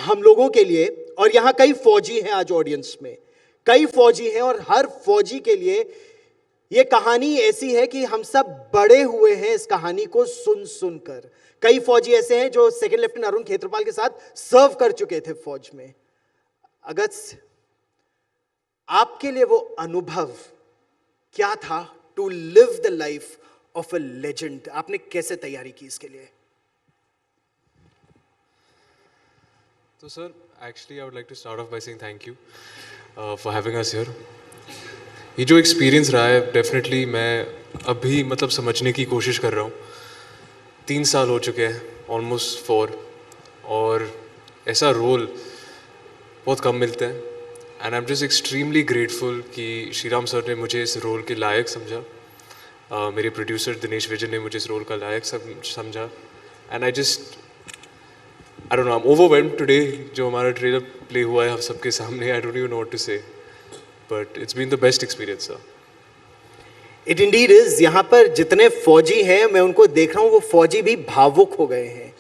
हम लोगों के लिए, और यहाँ कई फौजी हैं आज ऑडियंस में, कई फौजी हैं, और हर फौजी के लिए ये कहानी ऐसी है कि हम सब बड़े हुए हैं इस कहानी को सुन सुनकर। कई फौजी ऐसे हैं जो सेकंड लेफ्टिनेंट अरुण खेत्रपाल के साथ सर्व कर चुके थे फौज में। अगस्त, आपके लिए वो अनुभव क्या था to live the life of a legend? आपने कैसे तैयारी की इसके लिए? तो sir, actually I would like to start off by saying thank you for having us here. ये जो एक्सपीरियंस रहा है, डेफिनेटली मैं अभी मतलब समझने की कोशिश कर रहा हूँ। 3 साल हो चुके हैं, ऑलमोस्ट 4, और ऐसा रोल बहुत कम मिलते हैं। And I am just extremely grateful कि श्रीराम सर ने मुझे इस रोल के लायक समझा, मेरे प्रोड्यूसर दिनेश विजय ने मुझे इस रोल का लायक समझा। And I don't know, I am overwhelmed today. जो हमारा ट्रेलर प्ले हुआ है हम सबके सामने, I don't even know what to say, but it's been the best experience sir. It indeed is. यहाँ पर जितने फौजी हैं मैं उनको देख रहा हूँ, वो फौजी भी भावुक हो गए हैं,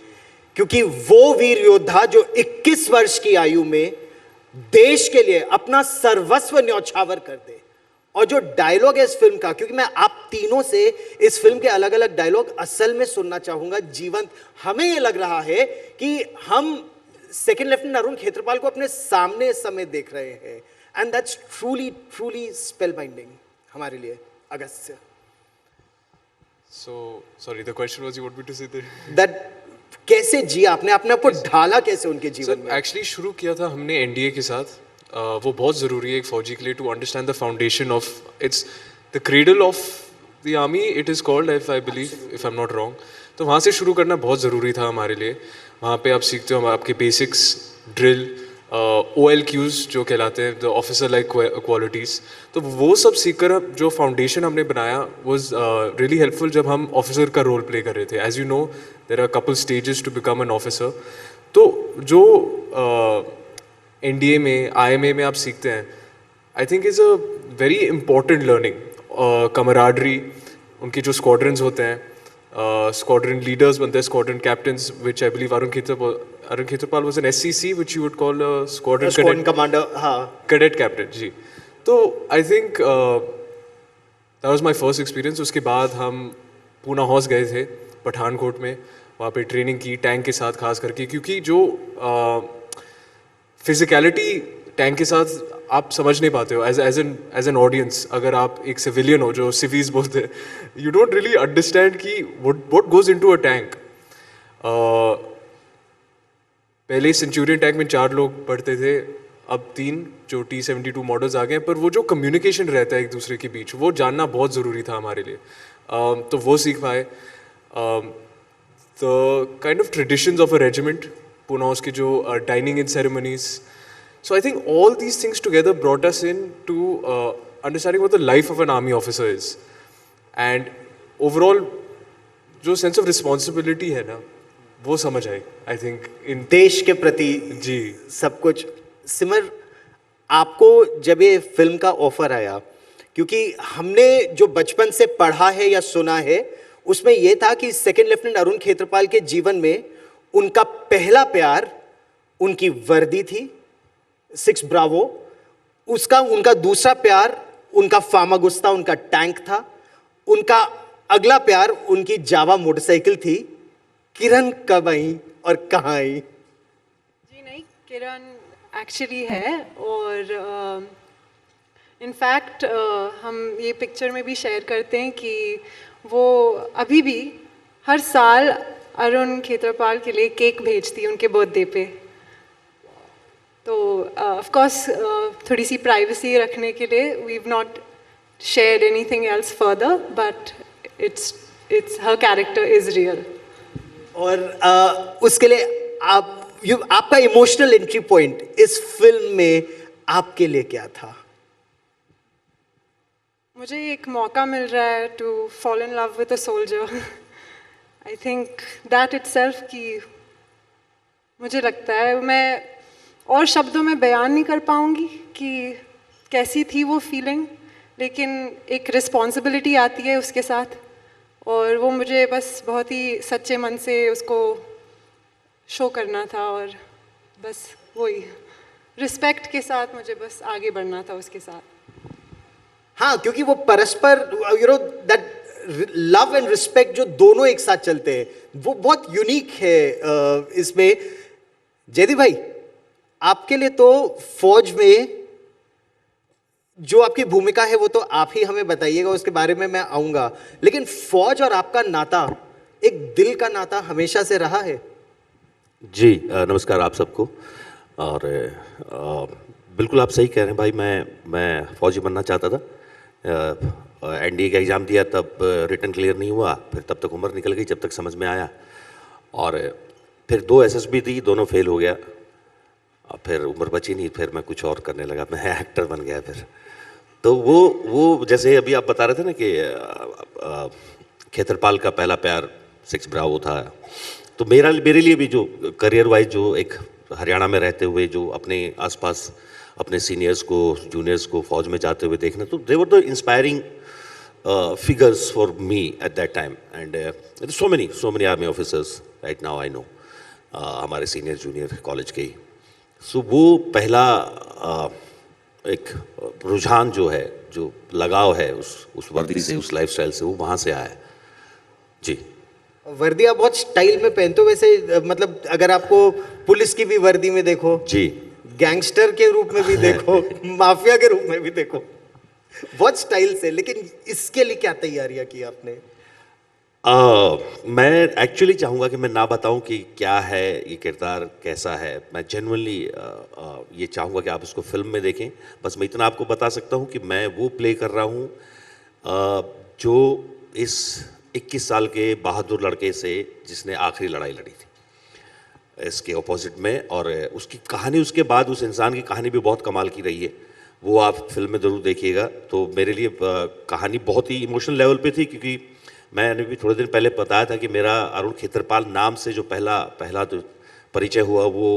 क्योंकि वो वीर योद्धा जो 21 वर्ष की आयु में देश के लिए अपना सर्वस्व न्यौछावर कर दे, और जो डायलॉग है इस फिल्म का, क्योंकि मैं आप तीनों से इस फिल्म के अलग अलग डायलॉग असल में सुनना चाहूंगा जीवंत। हमें ये लग रहा है कि हम सेकंड लेफ्टिनेंट अरुण खेत्रपाल को अपने सामने इस समय देख रहे हैं, and that's truly truly spell binding हमारे लिए। अगस्त, So sorry, the question was you want me to say that कैसे जिया आपने, अपने आप को ढाला कैसे उनके जीवन में? एक्चुअली शुरू किया था हमने एनडीए के साथ। वो बहुत ज़रूरी है एक फौजी के लिए to understand the foundation of, it's the cradle of the army, it is called, if I believe, if I am not wrong. तो वहाँ से शुरू करना बहुत ज़रूरी था हमारे लिए। वहाँ पे आप सीखते हो आपके बेसिक्स, ड्रिल, OLQs जो कहलाते हैं, द ऑफिसर लाइक क्वालिटीज़। तो वो सब सीखकर जो फाउंडेशन हमने बनाया वाज रियली हेल्पफुल जब हम ऑफिसर का रोल प्ले कर रहे थे। As you know, there are couple stages to become an officer. तो जो NDA में, IMA में आप सीखते हैं, I think is a very important learning. Camaraderie, उनके जो स्क्वाड्रंस होते हैं, स्क्वाड्रन लीडर्स बनते हैं, squadron captains, which I believe Arun Khetrapal was an SCC, which you would call a squadron commander, हाँ, cadet captain जी। तो I think that was my first experience। उसके बाद हम पूना हाउस गए थे पठानकोट में, वहाँ पे ट्रेनिंग की टैंक के साथ खास करके, क्योंकि जो फिजिकलिटी टैंक के साथ आप समझ नहीं पाते हो एज एन ऑडियंस। अगर आप एक सिविलियन हो, जो सिवीज बोलते हैं, यू डोंट रियली अंडरस्टैंड कि what goes into a tank. पहले सेंचुरियन टैंक में 4 लोग पढ़ते थे, अब 3 जो T-72 मॉडल्स आ गए हैं। पर वो जो कम्युनिकेशन रहता है एक दूसरे के बीच, वो जानना बहुत ज़रूरी था हमारे लिए। तो वो सीख पाए। The kind of traditions of a regiment, Poona उसके जो dining in ceremonies. So I think all these things together brought us in to understanding what the life of an army officer is, and overall जो sense of responsibility है ना, वो समझ आई I think in देश के प्रति जी सब कुछ। सिमर, आपको जब ये फिल्म का ऑफर आया, क्योंकि हमने जो बचपन से पढ़ा है या सुना है, उसमें यह था कि सेकंड लेफ्टिनेंट अरुण खेत्रपाल के जीवन में उनका पहला प्यार उनकी वर्दी थी, 6 ब्रावो। उनका दूसरा प्यार उनका फामागुस्ता, उनका टैंक था। उनका अगला प्यार उनकी जावा मोटरसाइकिल थी। किरण कब आई और कहाँ आई? जी नहीं, किरण एक्चुअली है, और इनफैक्ट हम ये पिक्चर में भी शेयर करते हैं कि वो अभी भी हर साल अरुण खेत्रपाल के लिए केक भेजती है उनके बर्थडे पे। तो ऑफ कोर्स थोड़ी सी प्राइवेसी रखने के लिए we have not shared anything else further, but it's her character is real. और उसके लिए आपका इमोशनल एंट्री पॉइंट इस फिल्म में आपके लिए क्या था? मुझे एक मौका मिल रहा है to fall in love with a soldier. I think that itself कि मुझे लगता है मैं और शब्दों में बयान नहीं कर पाऊंगी कि कैसी थी वो फीलिंग, लेकिन एक रिस्पॉन्सिबिलिटी आती है उसके साथ, और वो मुझे बस बहुत ही सच्चे मन से उसको शो करना था। और बस वही रिस्पेक्ट के साथ मुझे बस आगे बढ़ना था उसके साथ। हाँ, क्योंकि वो परस्पर दैट लव एंड रिस्पेक्ट जो दोनों एक साथ चलते हैं, वो बहुत यूनिक है इसमें। जयदीप भाई, आपके लिए तो फौज में जो आपकी भूमिका है वो तो आप ही हमें बताइएगा, उसके बारे में मैं आऊंगा, लेकिन फौज और आपका नाता एक दिल का नाता हमेशा से रहा है। जी नमस्कार आप सबको। और बिल्कुल आप सही कह रहे हैं भाई, मैं फ़ौजी बनना चाहता था। एनडीए का एग्ज़ाम दिया तब रिटन क्लियर नहीं हुआ, फिर तब तक उम्र निकल गई जब तक समझ में आया, और फिर 2 एसएसबी दी, दोनों फेल हो गया। अब फिर उम्र बची नहीं, फिर मैं कुछ और करने लगा, मैं एक्टर बन गया फिर। तो वो जैसे अभी आप बता रहे थे ना कि खेतरपाल का पहला प्यार 6 ब्रावो था, तो मेरे लिए भी जो करियर वाइज जो एक हरियाणा में रहते हुए जो अपने आसपास अपने सीनियर्स को जूनियर्स को फौज में जाते हुए देखना, तो they were the inspiring figures for me at that time, and so many army officers right now I know, हमारे सीनियर जूनियर कॉलेज के ही। सो वो पहला एक रुझान जो है, जो लगाव है उस वर्दी से, उस लाइफस्टाइल से, वो वहाँ से आया है। जी वर्दी आप बहुत स्टाइल में पहनते हो वैसे, मतलब अगर आपको पुलिस की भी वर्दी में देखो जी, गैंगस्टर के रूप में भी देखो माफिया के रूप में भी देखो, बहुत स्टाइल से। लेकिन इसके लिए क्या तैयारियां की आपने? मैं एक्चुअली चाहूँगा कि मैं ना बताऊँ कि क्या है ये किरदार, कैसा है। मैं जेन्युइनली ये चाहूँगा कि आप उसको फिल्म में देखें। बस मैं इतना आपको बता सकता हूँ कि मैं वो प्ले कर रहा हूँ जो इस 21 साल के बहादुर लड़के से जिसने आखिरी लड़ाई लड़ी थी इसके ऑपोजिट में, और उसकी कहानी, उसके बाद उस इंसान की कहानी भी बहुत कमाल की रही है। वो आप फिल्म में ज़रूर देखिएगा। तो मेरे लिए कहानी बहुत ही इमोशनल लेवल पे थी, क्योंकि मैंने भी थोड़े दिन पहले बताया था कि मेरा अरुण खेतरपाल नाम से जो पहला जो परिचय हुआ वो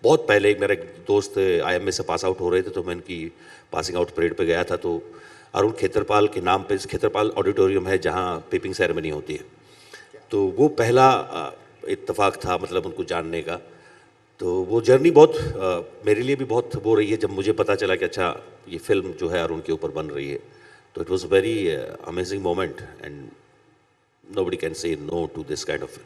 बहुत पहले। मेरा एक दोस्त आईएमए से पास आउट हो रहे थे, तो मैं उनकी पासिंग आउट परेड पे गया था, तो अरुण खेतरपाल के नाम पे खेतरपाल ऑडिटोरियम है जहाँ पेपिंग सेरेमनी होती है, तो वो पहला इत्तेफाक था, मतलब उनको जानने का। तो वो जर्नी बहुत मेरे लिए भी बहुत वो रही है जब मुझे पता चला कि अच्छा ये फिल्म जो है अरुण के ऊपर बन रही है। तो it was a very amazing moment, and nobody can say no to this kind of film.